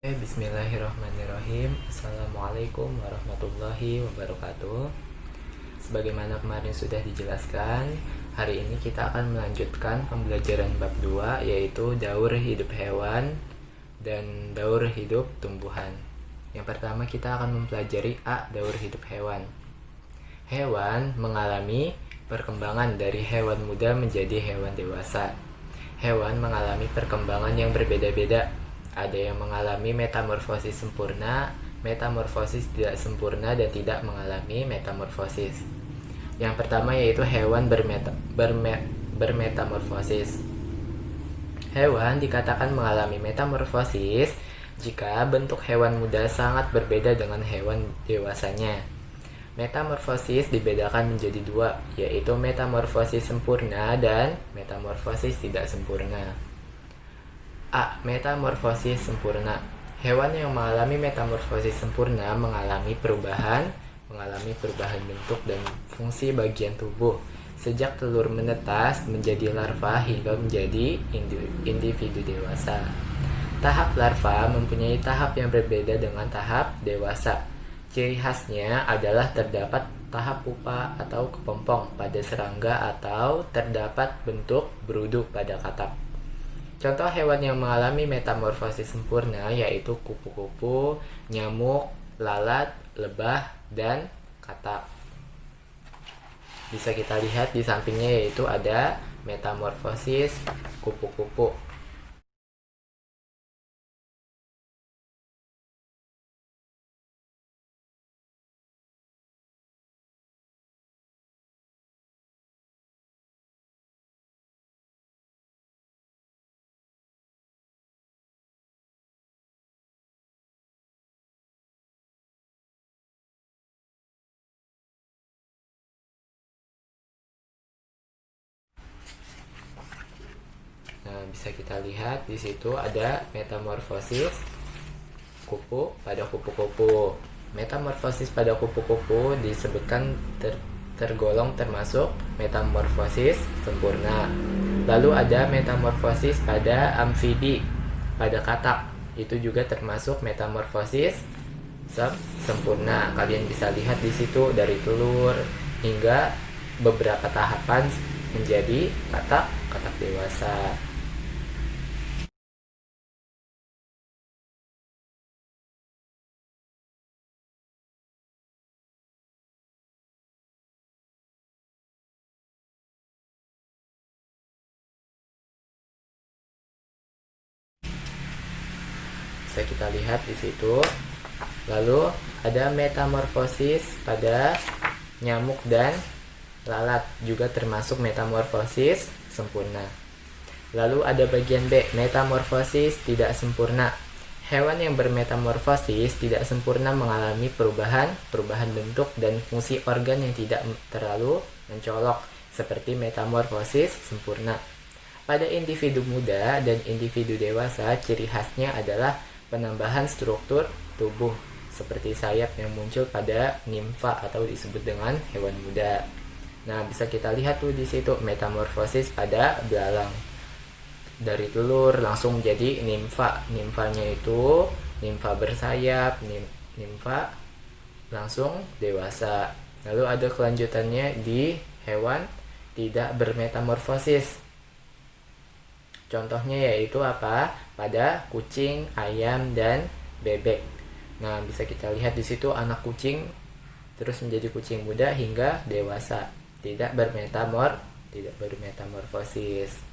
Bismillahirrahmanirrahim. Assalamualaikum warahmatullahi wabarakatuh. Sebagaimana kemarin sudah dijelaskan, hari ini kita akan melanjutkan pembelajaran bab 2, yaitu daur hidup hewan dan daur hidup tumbuhan. Yang pertama kita akan mempelajari daur hidup hewan. Hewan mengalami perkembangan dari hewan muda menjadi hewan dewasa. Hewan mengalami perkembangan yang berbeda-beda. Ada yang mengalami metamorfosis sempurna, metamorfosis tidak sempurna, dan tidak mengalami metamorfosis. Yang pertama yaitu hewan bermetamorfosis. Hewan dikatakan mengalami metamorfosis jika bentuk hewan muda sangat berbeda dengan hewan dewasanya. Metamorfosis dibedakan menjadi dua, yaitu metamorfosis sempurna dan metamorfosis tidak sempurna. Metamorfosis sempurna. Hewan yang mengalami metamorfosis sempurna mengalami perubahan bentuk dan fungsi bagian tubuh sejak telur menetas menjadi larva hingga menjadi individu dewasa. Tahap larva mempunyai tahap yang berbeda dengan tahap dewasa. Ciri khasnya adalah terdapat tahap pupa atau kepompong pada serangga atau terdapat bentuk berudu pada katak. Contoh hewan yang mengalami metamorfosis sempurna yaitu kupu-kupu, nyamuk, lalat, lebah, dan katak. Bisa kita lihat di sampingnya yaitu ada metamorfosis kupu-kupu. Nah, bisa kita lihat di situ ada metamorfosis kupu pada kupu-kupu. Metamorfosis pada kupu-kupu disebutkan tergolong termasuk metamorfosis sempurna. Lalu ada metamorfosis pada amfibi, pada katak. Itu juga termasuk metamorfosis sempurna. Kalian bisa lihat di situ dari telur hingga beberapa tahapan menjadi katak dewasa. Bisa kita lihat di situ. Lalu ada metamorfosis pada nyamuk dan lalat, juga termasuk metamorfosis sempurna. Lalu ada bagian B, metamorfosis tidak sempurna. Hewan yang bermetamorfosis tidak sempurna mengalami perubahan bentuk dan fungsi organ yang tidak terlalu mencolok seperti metamorfosis sempurna. Pada individu muda dan individu dewasa, ciri khasnya adalah penambahan struktur tubuh seperti sayap yang muncul pada nimfa atau disebut dengan hewan muda. Nah, bisa kita lihat tuh di situ metamorfosis pada belalang. Dari telur langsung menjadi nimfa. Nimfanya itu nimfa bersayap, nimfa langsung dewasa. Lalu ada kelanjutannya di hewan tidak bermetamorfosis. Contohnya yaitu apa? Pada kucing, ayam, dan bebek. Nah, bisa kita lihat di situ anak kucing terus menjadi kucing muda hingga dewasa, tidak bermetamorfosis.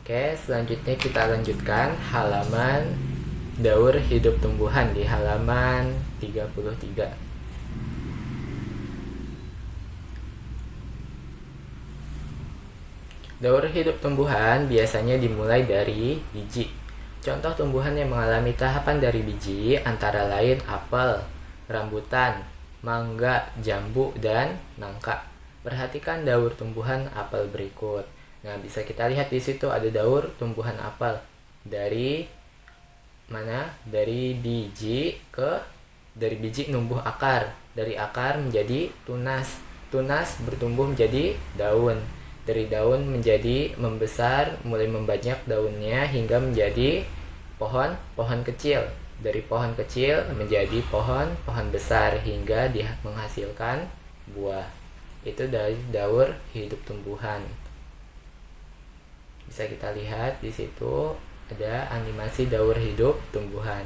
Oke, selanjutnya kita lanjutkan halaman daur hidup tumbuhan di halaman 33. Daur hidup tumbuhan biasanya dimulai dari biji. Contoh tumbuhan yang mengalami tahapan dari biji antara lain apel, rambutan, mangga, jambu, dan nangka. Perhatikan daur tumbuhan apel berikut. Nah, bisa kita lihat di situ ada daur tumbuhan apel. Dari mana? Dari biji numbuh akar. Dari akar menjadi tunas. Tunas bertumbuh menjadi daun. Dari daun menjadi membesar, mulai membanyak daunnya hingga menjadi pohon kecil. Dari pohon kecil menjadi pohon besar hingga menghasilkan buah. Itu dari daur hidup tumbuhan. Bisa kita lihat di situ ada animasi daur hidup tumbuhan.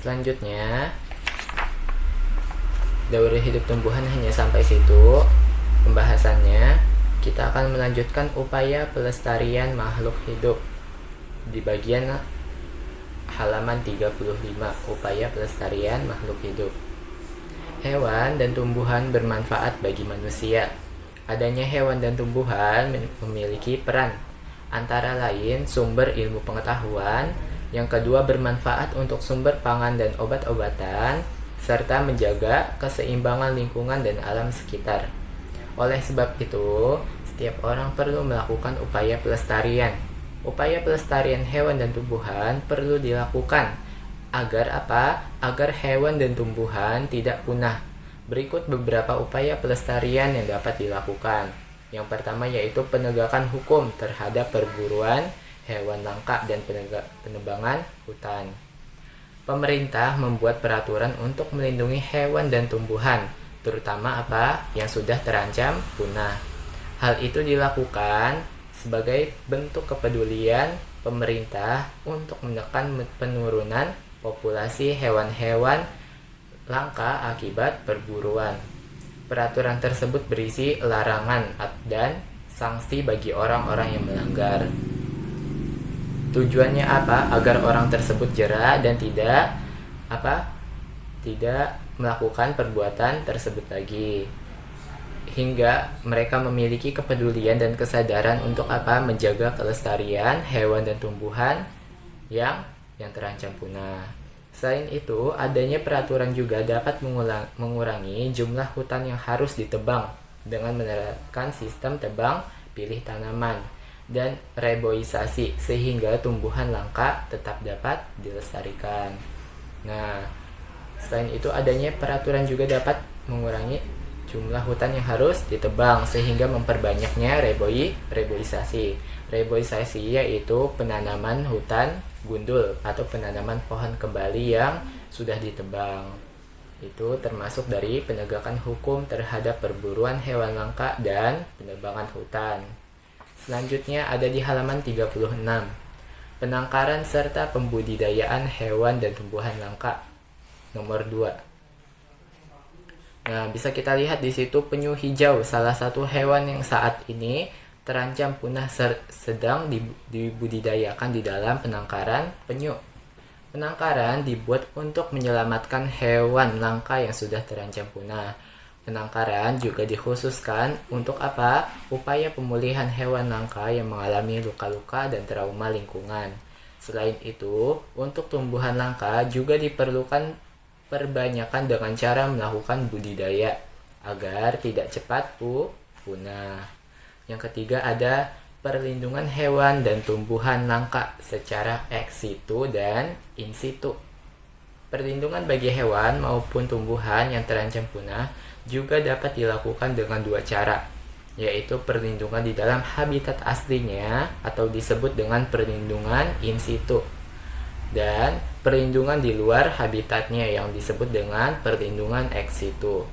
Selanjutnya, daur hidup tumbuhan hanya sampai situ pembahasannya. Kita akan melanjutkan upaya pelestarian makhluk hidup di bagian halaman 35, upaya pelestarian makhluk hidup. Hewan dan tumbuhan bermanfaat bagi manusia. Adanya hewan dan tumbuhan memiliki peran, antara lain sumber ilmu pengetahuan, yang kedua bermanfaat untuk sumber pangan dan obat-obatan, serta menjaga keseimbangan lingkungan dan alam sekitar. Oleh sebab itu, setiap orang perlu melakukan upaya pelestarian. Upaya pelestarian hewan dan tumbuhan perlu dilakukan agar apa? Agar hewan dan tumbuhan tidak punah. Berikut beberapa upaya pelestarian yang dapat dilakukan. Yang pertama yaitu penegakan hukum terhadap perburuan hewan langka dan penebangan hutan. Pemerintah membuat peraturan untuk melindungi hewan dan tumbuhan, terutama apa yang sudah terancam punah. Hal itu dilakukan sebagai bentuk kepedulian pemerintah untuk menekan penurunan populasi hewan-hewan langka akibat perburuan. Peraturan tersebut berisi larangan dan sanksi bagi orang-orang yang melanggar. Tujuannya apa? Agar orang tersebut jera dan tidak melakukan perbuatan tersebut lagi. Hingga mereka memiliki kepedulian dan kesadaran untuk menjaga kelestarian hewan dan tumbuhan yang terancam punah. Selain itu, adanya peraturan juga dapat mengurangi jumlah hutan yang harus ditebang dengan menerapkan sistem tebang pilih tanaman dan reboisasi sehingga tumbuhan langka tetap dapat dilestarikan. Nah, selain itu adanya peraturan juga dapat mengurangi jumlah hutan yang harus ditebang sehingga memperbanyaknya reboisasi. Reboisasi yaitu penanaman hutan gundul atau penanaman pohon kembali yang sudah ditebang. Itu termasuk dari penegakan hukum terhadap perburuan hewan langka dan penebangan hutan. Selanjutnya ada di halaman 36. Penangkaran serta pembudidayaan hewan dan tumbuhan langka. Nomor 2. Nah, bisa kita lihat di situ penyu hijau, salah satu hewan yang saat ini terancam punah sedang dibudidayakan di dalam penangkaran penyu. Penangkaran dibuat untuk menyelamatkan hewan langka yang sudah terancam punah. Penangkaran juga dikhususkan untuk apa? Upaya pemulihan hewan langka yang mengalami luka-luka dan trauma lingkungan. Selain itu, untuk tumbuhan langka juga diperlukan perbanyakan dengan cara melakukan budidaya agar tidak cepat punah. Yang ketiga ada perlindungan hewan dan tumbuhan langka secara ex situ dan in situ. Perlindungan bagi hewan maupun tumbuhan yang terancam punah juga dapat dilakukan dengan dua cara, yaitu perlindungan di dalam habitat aslinya atau disebut dengan perlindungan in situ, dan perlindungan di luar habitatnya yang disebut dengan perlindungan ex situ.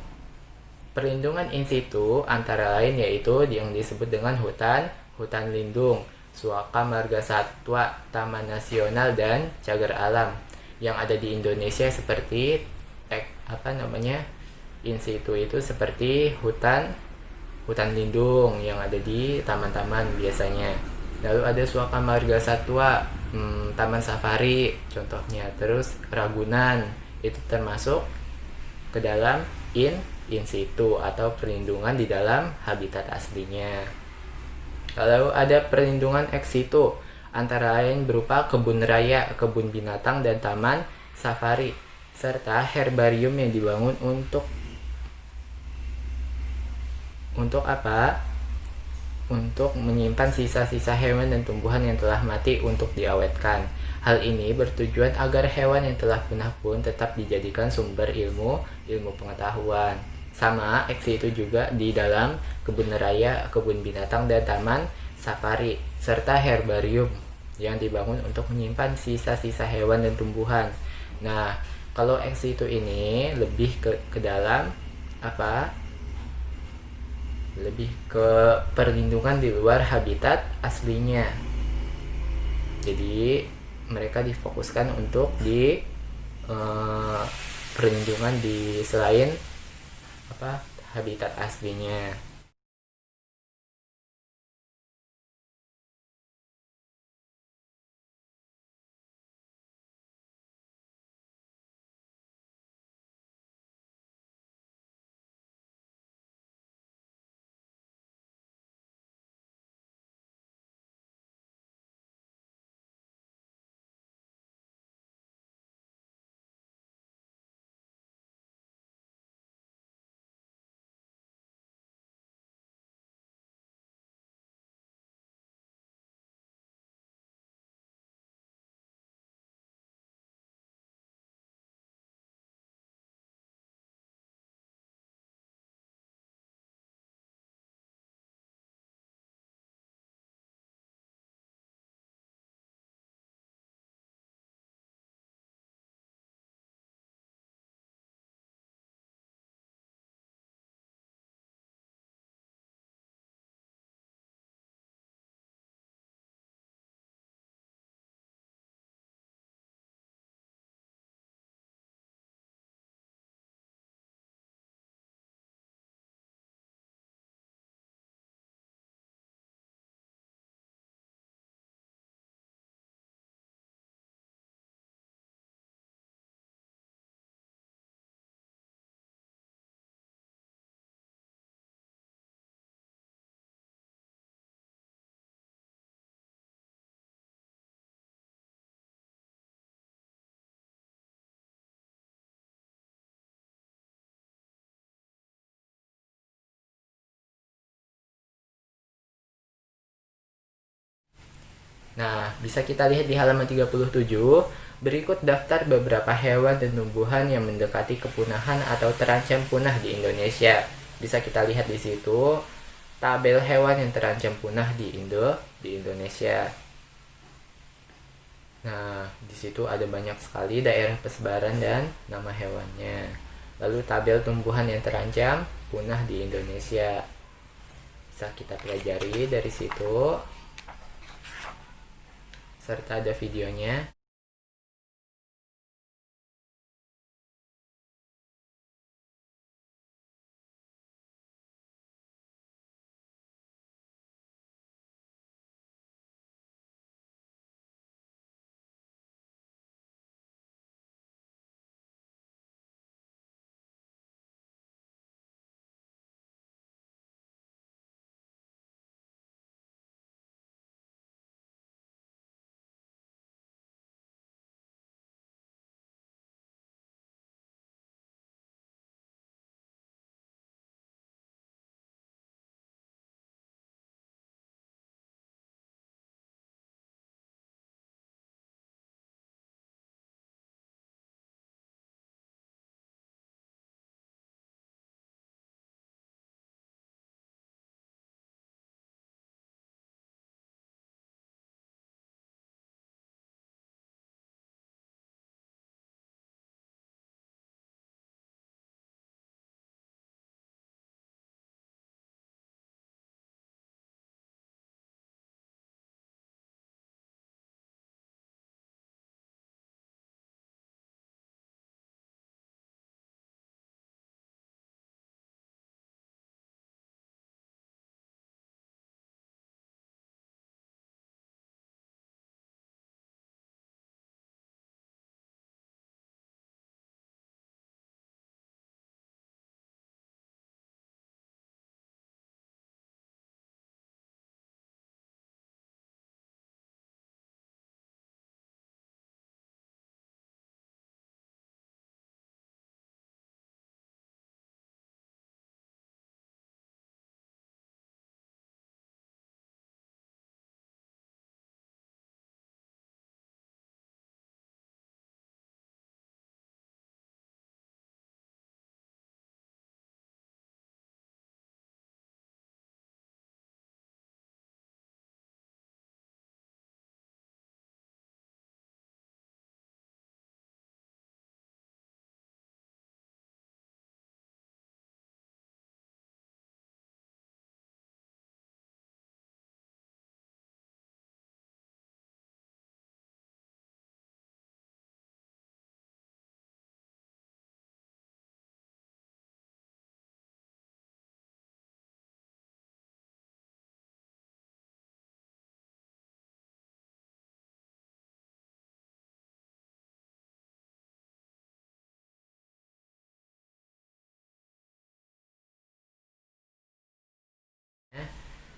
Perlindungan in situ antara lain yaitu yang disebut dengan hutan lindung, suaka marga satwa, taman nasional, dan cagar alam yang ada di Indonesia seperti in situ itu seperti hutan lindung yang ada di taman-taman biasanya. Lalu ada suaka marga satwa, taman safari contohnya. Terus Ragunan itu termasuk ke dalam in situ atau perlindungan di dalam habitat aslinya. Lalu ada perlindungan ex situ, antara lain berupa kebun raya, kebun binatang, dan taman safari, serta herbarium yang dibangun untuk apa? Untuk menyimpan sisa-sisa hewan dan tumbuhan yang telah mati untuk diawetkan. Hal ini bertujuan agar hewan yang telah punah pun tetap dijadikan sumber ilmu pengetahuan. Sama ex situ juga di dalam kebun raya, kebun binatang, dan taman safari, serta herbarium yang dibangun untuk menyimpan sisa-sisa hewan dan tumbuhan. Nah, kalau ex situ ini lebih ke dalam apa? Lebih ke perlindungan di luar habitat aslinya. Jadi mereka difokuskan untuk di perlindungan di selain habitat aslinya. Nah, bisa kita lihat di halaman 37, berikut daftar beberapa hewan dan tumbuhan yang mendekati kepunahan atau terancam punah di Indonesia. Bisa kita lihat di situ tabel hewan yang terancam punah di Indonesia. Nah, di situ ada banyak sekali daerah persebaran dan nama hewannya. Lalu tabel tumbuhan yang terancam punah di Indonesia. Bisa kita pelajari dari situ. Serta ada videonya.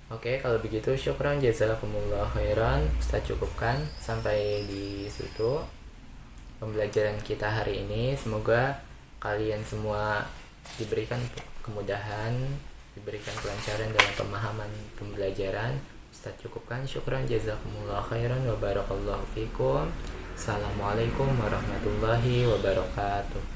Oke, kalau begitu syukran jazakumullah khairan. Ustaz cukupkan sampai di situ pembelajaran kita hari ini. Semoga kalian semua diberikan kemudahan, diberikan kelancaran dalam pemahaman pembelajaran. Ustaz cukupkan, syukran jazakumullah khairan wa barakallahu fikum. Assalamualaikum warahmatullahi wabarakatuh.